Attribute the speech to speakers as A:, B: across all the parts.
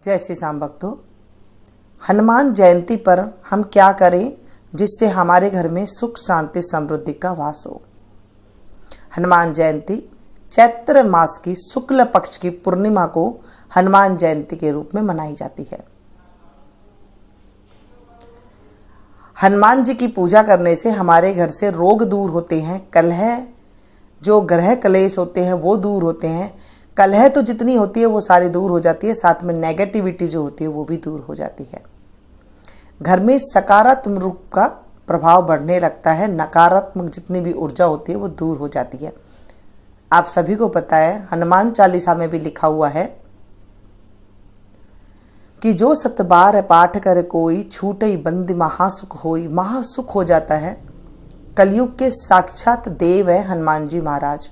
A: जय श्री श्याम भक्तों। हनुमान जयंती पर हम क्या करें जिससे हमारे घर में सुख शांति समृद्धि का वास हो। हनुमान जयंती चैत्र मास की शुक्ल पक्ष की पूर्णिमा को हनुमान जयंती के रूप में मनाई जाती है। हनुमान जी की पूजा करने से हमारे घर से रोग दूर होते हैं, कलह जो ग्रह कलेश होते हैं वो दूर होते हैं। कलह तो जितनी होती है वो सारी दूर हो जाती है, साथ में नेगेटिविटी जो होती है वो भी दूर हो जाती है। घर में सकारात्मक रूप का प्रभाव बढ़ने लगता है, नकारात्मक जितनी भी ऊर्जा होती है वो दूर हो जाती है। आप सभी को पता है, हनुमान चालीसा में भी लिखा हुआ है कि जो 7 बार पाठ कर कोई, छूटई बंदी महासुख होई। महासुख हो जाता है। कलयुग के साक्षात देव है हनुमान जी महाराज।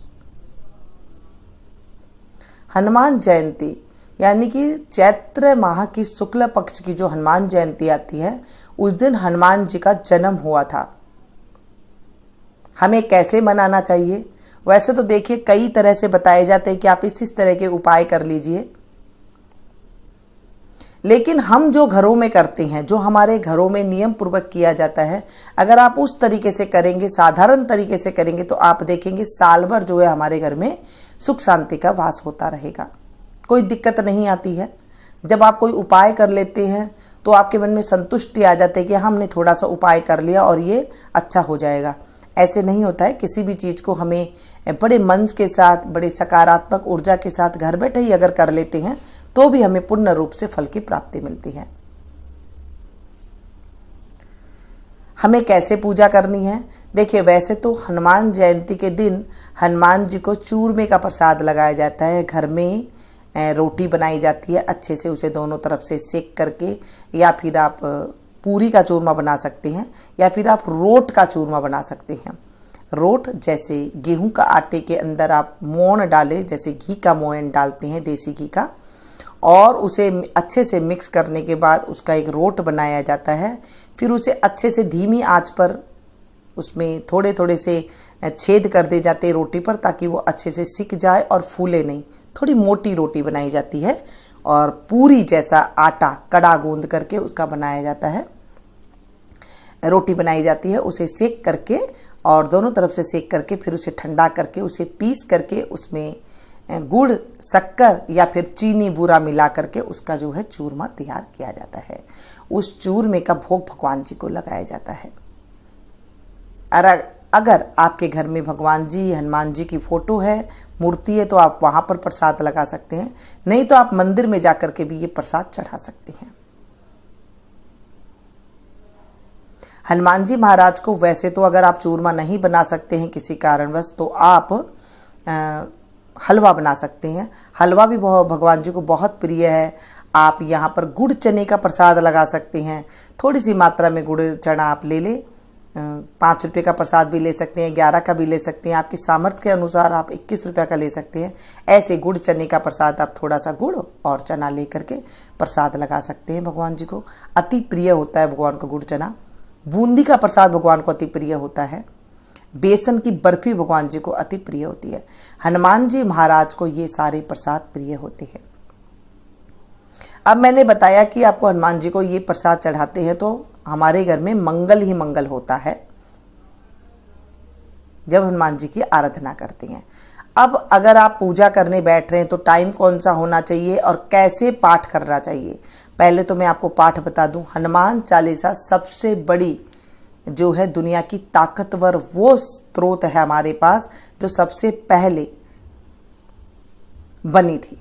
A: हनुमान जयंती यानी कि चैत्र माह की शुक्ल पक्ष की जो हनुमान जयंती आती है, उस दिन हनुमान जी का जन्म हुआ था। हमें कैसे मनाना चाहिए? वैसे तो देखिए कई तरह से बताए जाते हैं कि आप इस तरह के उपाय कर लीजिए, लेकिन हम जो घरों में करते हैं, जो हमारे घरों में नियम पूर्वक किया जाता है, अगर आप उस तरीके से करेंगे, साधारण तरीके से करेंगे, तो आप देखेंगे साल भर जो है हमारे घर में सुख शांति का वास होता रहेगा, कोई दिक्कत नहीं आती है। जब आप कोई उपाय कर लेते हैं तो आपके मन में संतुष्टि आ जाती है कि हमने थोड़ा सा उपाय कर लिया और ये अच्छा हो जाएगा। ऐसे नहीं होता है। किसी भी चीज़ को हमें बड़े मन के साथ, बड़े सकारात्मक ऊर्जा के साथ घर बैठे ही अगर कर लेते हैं तो भी हमें पूर्ण रूप से फल की प्राप्ति मिलती है। हमें कैसे पूजा करनी है? देखिए, वैसे तो हनुमान जयंती के दिन हनुमान जी को चूरमे का प्रसाद लगाया जाता है। घर में रोटी बनाई जाती है, अच्छे से उसे दोनों तरफ से सेक करके, या फिर आप पूरी का चूरमा बना सकते हैं, या फिर आप रोट का चूरमा बना सकते हैं। रोट जैसे गेहूं का आटे के अंदर आप मोहन डालें, जैसे घी का मोहन डालते हैं, देसी घी का, और उसे अच्छे से मिक्स करने के बाद उसका एक रोट बनाया जाता है। फिर उसे अच्छे से धीमी आंच पर उसमें थोड़े थोड़े से छेद कर दे जाते हैं रोटी पर, ताकि वो अच्छे से सिक जाए और फूले नहीं। थोड़ी मोटी रोटी बनाई जाती है और पूरी जैसा आटा कड़ा गूंद करके उसका बनाया जाता है। रोटी बनाई जाती है, उसे सेक करके और दोनों तरफ से सेक करके फिर उसे ठंडा करके उसे पीस करके उसमें गुड़, शक्कर या फिर चीनी बूरा मिला करके उसका जो है चूरमा तैयार किया जाता है। उस चूरमे का भोग भगवान जी को लगाया जाता है। अगर आपके घर में भगवान जी, हनुमान जी की फोटो है, मूर्ति है, तो आप वहाँ पर प्रसाद लगा सकते हैं। नहीं तो आप मंदिर में जाकर के भी ये प्रसाद चढ़ा सकते हैं। हनुमान जी महाराज को वैसे तो अगर आप चूरमा नहीं बना सकते हैं किसी कारणवश, तो आप हलवा बना सकते हैं। हलवा भी भगवान जी को बहुत प्रिय है। आप यहाँ पर गुड़ चने का प्रसाद लगा सकते हैं। थोड़ी सी मात्रा में गुड़ चना आप ले लें। 5 रुपये का प्रसाद भी ले सकते हैं, 11 का भी ले सकते हैं। आपकी सामर्थ्य के अनुसार आप 21 रुपये का ले सकते हैं। ऐसे गुड़ चने का प्रसाद आप थोड़ा सा गुड़ और चना ले करके प्रसाद लगा सकते हैं। भगवान जी को अति प्रिय होता है भगवान को गुड़ चना। बूंदी का प्रसाद भगवान को अति प्रिय होता है। बेसन की बर्फी भगवान जी को अति प्रिय होती है। हनुमान जी महाराज को ये सारे प्रसाद प्रिय होते हैं। अब मैंने बताया कि आपको हनुमान जी को ये प्रसाद चढ़ाते हैं तो हमारे घर में मंगल ही मंगल होता है जब हनुमान जी की आराधना करते हैं। अब अगर आप पूजा करने बैठ रहे हैं तो टाइम कौन सा होना चाहिए और कैसे पाठ करना चाहिए? पहले तो मैं आपको पाठ बता दूं। हनुमान चालीसा सबसे बड़ी जो है दुनिया की ताकतवर वो स्रोत है हमारे पास, जो सबसे पहले बनी थी।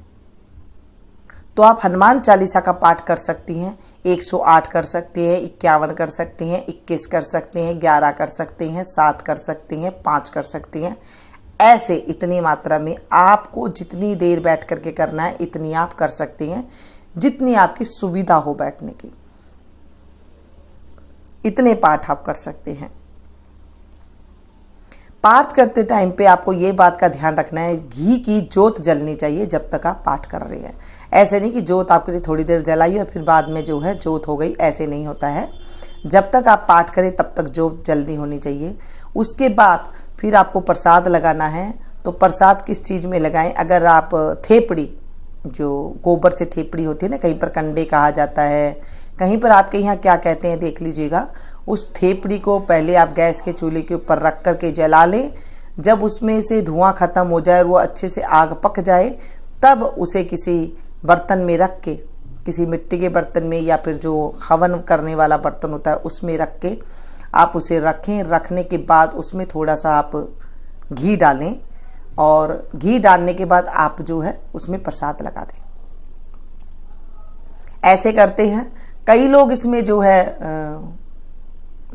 A: तो आप हनुमान चालीसा का पाठ कर सकती हैं। 108 कर सकते हैं, 51 कर सकते हैं, 21 कर सकते हैं, 11 कर सकते हैं, 7 कर सकते हैं, 5 कर सकते हैं। ऐसे इतनी मात्रा में आपको जितनी देर बैठ करके करना है इतनी आप कर सकते हैं, जितनी आपकी सुविधा हो बैठने की, इतने पाठ आप कर सकते हैं। पाठ करते टाइम पे आपको ये बात का ध्यान रखना है, घी की जोत जलनी चाहिए जब तक आप पाठ कर रहे हैं। ऐसे नहीं कि जोत आपके लिए थोड़ी देर जलाई और फिर बाद में जो है जोत हो गई, ऐसे नहीं होता है। जब तक आप पाठ करें तब तक जोत जल्दी होनी चाहिए। उसके बाद फिर आपको प्रसाद लगाना है। तो प्रसाद किस चीज़ में लगाएं? अगर आप थेपड़ी जो गोबर से थेपड़ी होती है ना, कहीं पर कंडे कहा जाता है, कहीं पर आपके यहाँ क्या कहते हैं देख लीजिएगा। उस थेपड़ी को पहले आप गैस के चूल्हे के ऊपर रख कर के जला लें। जब उसमें से धुआं ख़त्म हो जाए, वो अच्छे से आग पक जाए, तब उसे किसी बर्तन में रख के, किसी मिट्टी के बर्तन में या फिर जो हवन करने वाला बर्तन होता है उसमें रख के आप उसे रखें। रखने के बाद उसमें थोड़ा सा आप घी डालें और घी डालने के बाद आप जो है उसमें प्रसाद लगा दें। ऐसे करते हैं कई लोग। इसमें जो है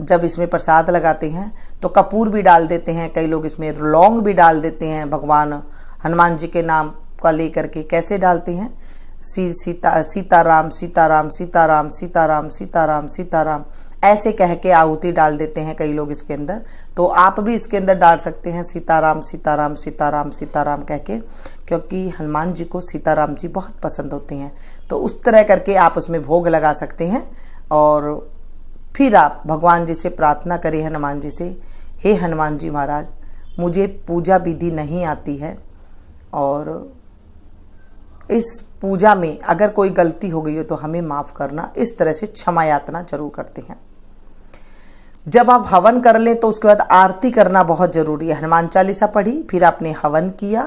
A: जब इसमें प्रसाद लगाते हैं तो कपूर भी डाल देते हैं, कई लोग इसमें लौंग भी डाल देते हैं भगवान हनुमान जी के नाम का लेकर के। कैसे डालते हैं? सीताराम सीताराम सीताराम सीताराम सीताराम सीताराम ऐसे कह के आहुति डाल देते हैं कई लोग इसके अंदर। तो आप भी इसके अंदर डाल सकते हैं सीताराम सीताराम सीताराम सीताराम कह के, क्योंकि हनुमान जी को सीताराम जी बहुत पसंद होते हैं। तो उस तरह करके आप उसमें भोग लगा सकते हैं। और फिर आप भगवान जी से प्रार्थना करें, हनुमान जी से, हे हनुमान जी महाराज, मुझे पूजा विधि नहीं आती है और इस पूजा में अगर कोई गलती हो गई हो तो हमें माफ़ करना। इस तरह से क्षमा यातना जरूर करते हैं। जब आप हवन कर लें तो उसके बाद आरती करना बहुत ज़रूरी है। हनुमान चालीसा पढ़ी, फिर आपने हवन किया,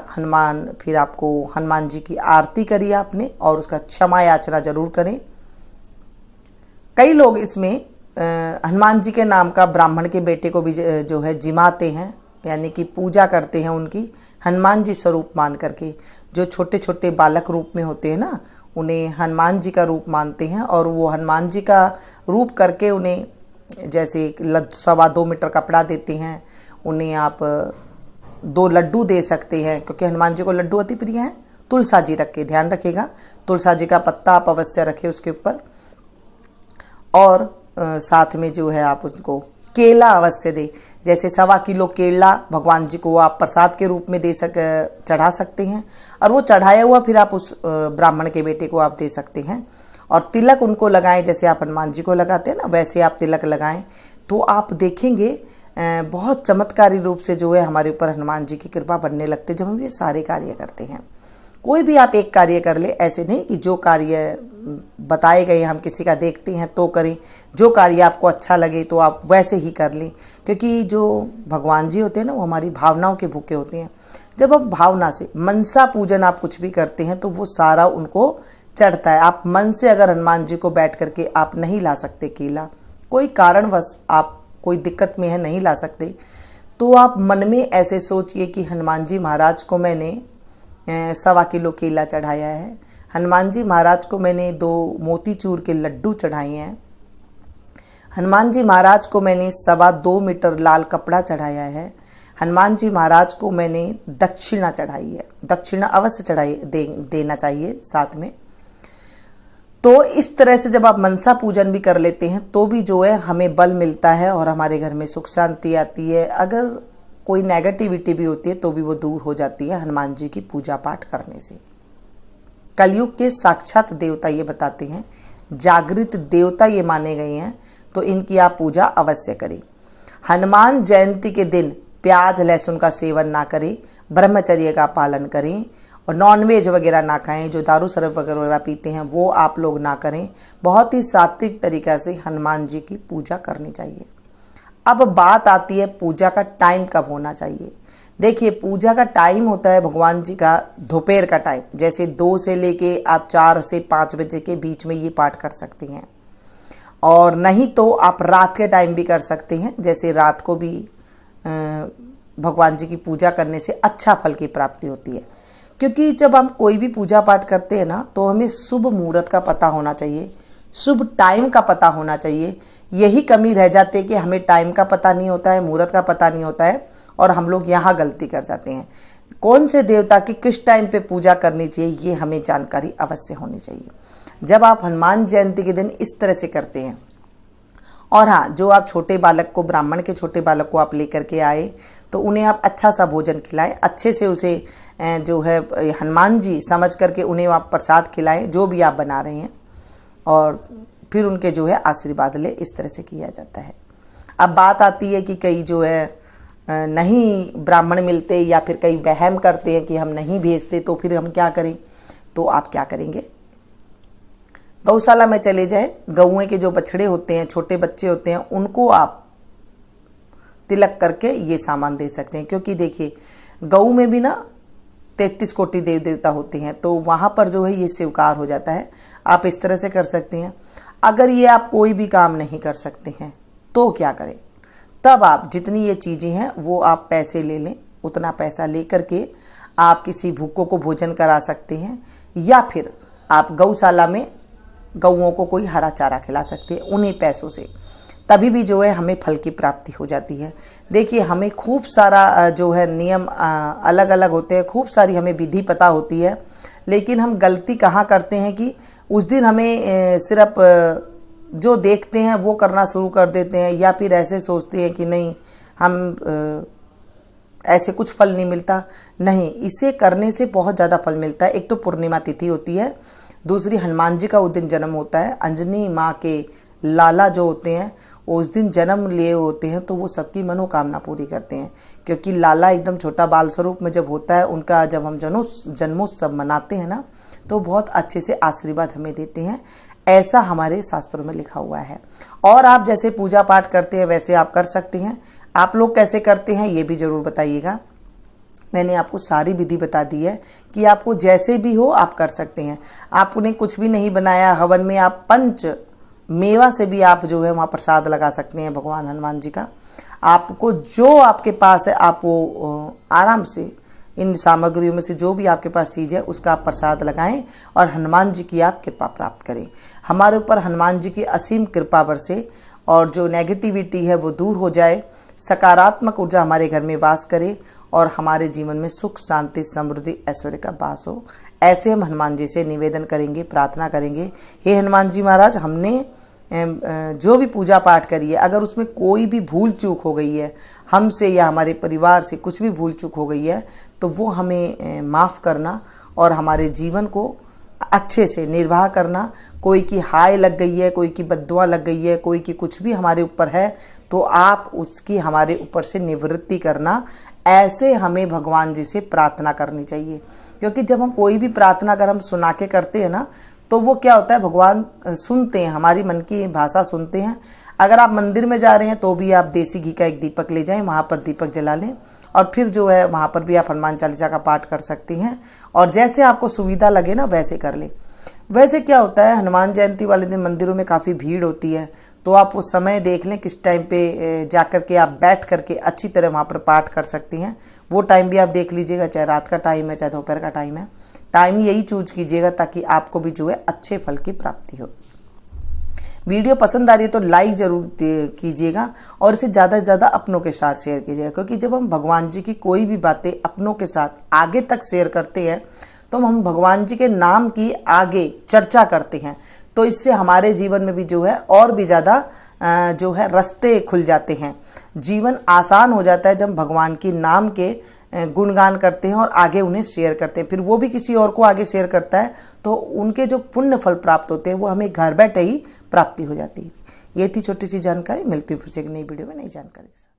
A: फिर आपको हनुमान जी की आरती करी आपने, और उसका क्षमा याचना जरूर करें। कई लोग इसमें हनुमान जी के नाम का ब्राह्मण के बेटे को भी जो है जिमाते हैं, यानी कि पूजा करते हैं उनकी, हनुमान जी स्वरूप मान करके। जो छोटे छोटे बालक रूप में होते हैं ना, उन्हें हनुमान जी का रूप मानते हैं और वो हनुमान जी का रूप करके उन्हें जैसे 2.25 मीटर कपड़ा देते हैं। उन्हें आप 2 लड्डू दे सकते हैं, क्योंकि हनुमान जी को लड्डू अति प्रिय हैं। तुलसा जी रख के, ध्यान रखिएगा, तुलसा जी का पत्ता आप अवश्य रखें उसके ऊपर। और साथ में जो है आप उसको केला अवश्य दे। जैसे 1.25 किलो केला भगवान जी को आप प्रसाद के रूप में चढ़ा सकते हैं, और वो चढ़ाया हुआ फिर आप उस ब्राह्मण के बेटे को आप दे सकते हैं। और तिलक उनको लगाएं, जैसे आप हनुमान जी को लगाते हैं ना, वैसे आप तिलक लगाएं। तो आप देखेंगे बहुत चमत्कारी रूप से जो है हमारे ऊपर हनुमान जी की कृपा बनने लगते जब हम ये सारे कार्य करते हैं। कोई भी आप एक कार्य कर ले, ऐसे नहीं कि जो कार्य बताए गए हम किसी का देखते हैं तो करें, जो कार्य आपको अच्छा लगे तो आप वैसे ही कर लें। क्योंकि जो भगवान जी होते हैं ना, वो हमारी भावनाओं के भूखे होते हैं। जब आप भावना से मनसा पूजन आप कुछ भी करते हैं तो वो सारा उनको चढ़ता है। आप मन से अगर हनुमान जी को बैठ करके आप नहीं ला सकते केला, कोई कारणवश आप कोई दिक्कत में है नहीं ला सकते, तो आप मन में ऐसे सोचिए कि हनुमान जी महाराज को मैंने 1.25 किलो केला चढ़ाया है, हनुमान जी महाराज को मैंने 2 मोतीचूर के लड्डू चढ़ाए हैं, हनुमान जी महाराज को मैंने 2.25 मीटर लाल कपड़ा चढ़ाया है, हनुमान जी महाराज को मैंने दक्षिणा चढ़ाई है। दक्षिणा अवश्य देना चाहिए साथ में। तो इस तरह से जब आप मनसा पूजन भी कर लेते हैं तो भी जो है हमें बल मिलता है और हमारे घर में सुख शांति आती है। अगर कोई नेगेटिविटी भी होती है तो भी वो दूर हो जाती है हनुमान जी की पूजा पाठ करने से। कलयुग के साक्षात देवता ये बताते हैं, जागृत देवता ये माने गए हैं, तो इनकी आप पूजा अवश्य करें। हनुमान जयंती के दिन प्याज लहसुन का सेवन ना करें, ब्रह्मचर्य का पालन करें और नॉनवेज वगैरह ना खाएं। जो दारू शराब वगैरह पीते हैं वो आप लोग ना करें। बहुत ही सात्विक तरीक़ा से हनुमान जी की पूजा करनी चाहिए। अब बात आती है पूजा का टाइम कब होना चाहिए। देखिए, पूजा का टाइम होता है भगवान जी का दोपहर का टाइम, जैसे 2 से लेके आप 4 से 5 बजे के बीच में ये पाठ कर सकते हैं। और नहीं तो आप रात के टाइम भी कर सकते हैं, जैसे रात को भी भगवान जी की पूजा करने से अच्छा फल की प्राप्ति होती है। क्योंकि जब हम कोई भी पूजा पाठ करते हैं ना, तो हमें शुभ मुहूर्त का पता होना चाहिए, शुभ टाइम का पता होना चाहिए। यही कमी रह जाती है कि हमें टाइम का पता नहीं होता है, मुहूर्त का पता नहीं होता है, और हम लोग यहाँ गलती कर जाते हैं। कौन से देवता की किस टाइम पे पूजा करनी चाहिए ये हमें जानकारी अवश्य होनी चाहिए। जब आप हनुमान जयंती के दिन इस तरह से करते हैं, और हाँ, जो आप छोटे बालक को, ब्राह्मण के छोटे बालक को आप लेकर के आए तो उन्हें आप अच्छा सा भोजन खिलाएं, अच्छे से उसे जो है हनुमान जी समझ करके उन्हें आप प्रसाद खिलाएं जो भी आप बना रहे हैं, और फिर उनके जो है आशीर्वाद ले। इस तरह से किया जाता है। अब बात आती है कि कई जो है नहीं ब्राह्मण मिलते, या फिर कई वहम करते हैं कि हम नहीं भेजते, तो फिर हम क्या करें। तो आप क्या करेंगे, गौशाला में चले जाएं, गौएं के जो बछड़े होते हैं, छोटे बच्चे होते हैं, उनको आप तिलक करके ये सामान दे सकते हैं। क्योंकि देखिए गऊ में भी ना 33 कोटि देव देवता होते हैं, तो वहाँ पर जो है ये स्वीकार हो जाता है। आप इस तरह से कर सकते हैं। अगर ये आप कोई भी काम नहीं कर सकते हैं तो क्या करें, तब आप जितनी ये चीज़ें हैं वो आप पैसे ले लें, उतना पैसा ले करके आप किसी भूखों को भोजन करा सकते हैं, या फिर आप गौशाला में गऊओं को कोई हरा चारा खिला सकते हैं उन्हीं पैसों से। तभी भी जो है हमें फल की प्राप्ति हो जाती है। देखिए हमें खूब सारा जो है नियम अलग अलग होते हैं, खूब सारी हमें विधि पता होती है, लेकिन हम गलती कहाँ करते हैं कि उस दिन हमें सिर्फ जो देखते हैं वो करना शुरू कर देते हैं, या फिर ऐसे सोचते हैं कि नहीं हम ऐसे कुछ फल नहीं मिलता। नहीं, इसे करने से बहुत ज़्यादा फल मिलता है। एक तो पूर्णिमा तिथि होती है, दूसरी हनुमान जी का उस दिन जन्म होता है। अंजनी माँ के लाला जो होते हैं उस दिन जन्म लिए होते हैं, तो वो सबकी मनोकामना पूरी करते हैं। क्योंकि लाला एकदम छोटा बाल स्वरूप में जब होता है, उनका जब हम जन्मोत्सव मनाते हैं ना, तो बहुत अच्छे से आशीर्वाद हमें देते हैं। ऐसा हमारे शास्त्रों में लिखा हुआ है। और आप जैसे पूजा पाठ करते हैं वैसे आप कर सकते हैं। आप लोग कैसे करते हैं ये भी ज़रूर बताइएगा। मैंने आपको सारी विधि बता दी है कि आपको जैसे भी हो आप कर सकते हैं। आपने कुछ भी नहीं बनाया, हवन में आप पंच मेवा से भी आप जो है वहाँ प्रसाद लगा सकते हैं भगवान हनुमान जी का। आपको जो आपके पास है आप वो आराम से इन सामग्रियों में से जो भी आपके पास चीज़ है उसका आप प्रसाद लगाएं और हनुमान जी की आप कृपा प्राप्त करें। हमारे ऊपर हनुमान जी की असीम कृपा बरसे और जो नेगेटिविटी है वो दूर हो जाए, सकारात्मक ऊर्जा हमारे घर में वास करे और हमारे जीवन में सुख शांति समृद्धि ऐश्वर्य का वास हो। ऐसे हम हनुमान जी से निवेदन करेंगे, प्रार्थना करेंगे। हे हनुमान जी महाराज, हमने जो भी पूजा पाठ करी है, अगर उसमें कोई भी भूल चूक हो गई है हमसे या हमारे परिवार से कुछ भी भूल चूक हो गई है, तो वो हमें माफ़ करना और हमारे जीवन को अच्छे से निर्वाह करना। कोई की हाय लग गई है, कोई की बद्दुआ लग गई है, कोई की कुछ भी हमारे ऊपर है, तो आप उसकी हमारे ऊपर से निवृत्ति करना। ऐसे हमें भगवान जी से प्रार्थना करनी चाहिए। क्योंकि जब हम कोई भी प्रार्थना अगर हम सुना के करते हैं ना, तो वो क्या होता है, भगवान सुनते हैं, हमारी मन की भाषा सुनते हैं। अगर आप मंदिर में जा रहे हैं तो भी आप देसी घी का एक दीपक ले जाएं, वहाँ पर दीपक जला लें और फिर जो है वहाँ पर भी आप हनुमान चालीसा का पाठ कर सकते हैं। और जैसे आपको सुविधा लगे ना वैसे कर लें। वैसे क्या होता है, हनुमान जयंती वाले दिन मंदिरों में काफ़ी भीड़ होती है, तो आप वो समय देख लें किस टाइम पे जा कर के आप बैठ करके अच्छी तरह वहाँ पर पाठ कर सकते हैं। वो टाइम भी आप देख लीजिएगा, चाहे रात का टाइम है चाहे दोपहर का टाइम है। टाइम यही चूज कीजिएगा ताकि आपको भी जो है अच्छे फल की प्राप्ति हो। वीडियो पसंद आ रही है तो लाइक ज़रूर कीजिएगा और इसे ज़्यादा से ज़्यादा अपनों के साथ शेयर कीजिएगा। क्योंकि जब हम भगवान जी की कोई भी बातें अपनों के साथ आगे तक शेयर करते हैं तो हम भगवान जी के नाम की आगे चर्चा करते हैं, तो इससे हमारे जीवन में भी जो है और भी ज़्यादा जो है रास्ते खुल जाते हैं। जीवन आसान हो जाता है जब भगवान की नाम के गुणगान करते हैं और आगे उन्हें शेयर करते हैं। फिर वो भी किसी और को आगे शेयर करता है तो उनके जो पुण्य फल प्राप्त होते हैं वो हमें घर बैठे ही प्राप्ति हो जाती है। ये थी छोटी सी जानकारी। मिलती हूँ फिर से एक नई वीडियो में नई जानकारी के साथ।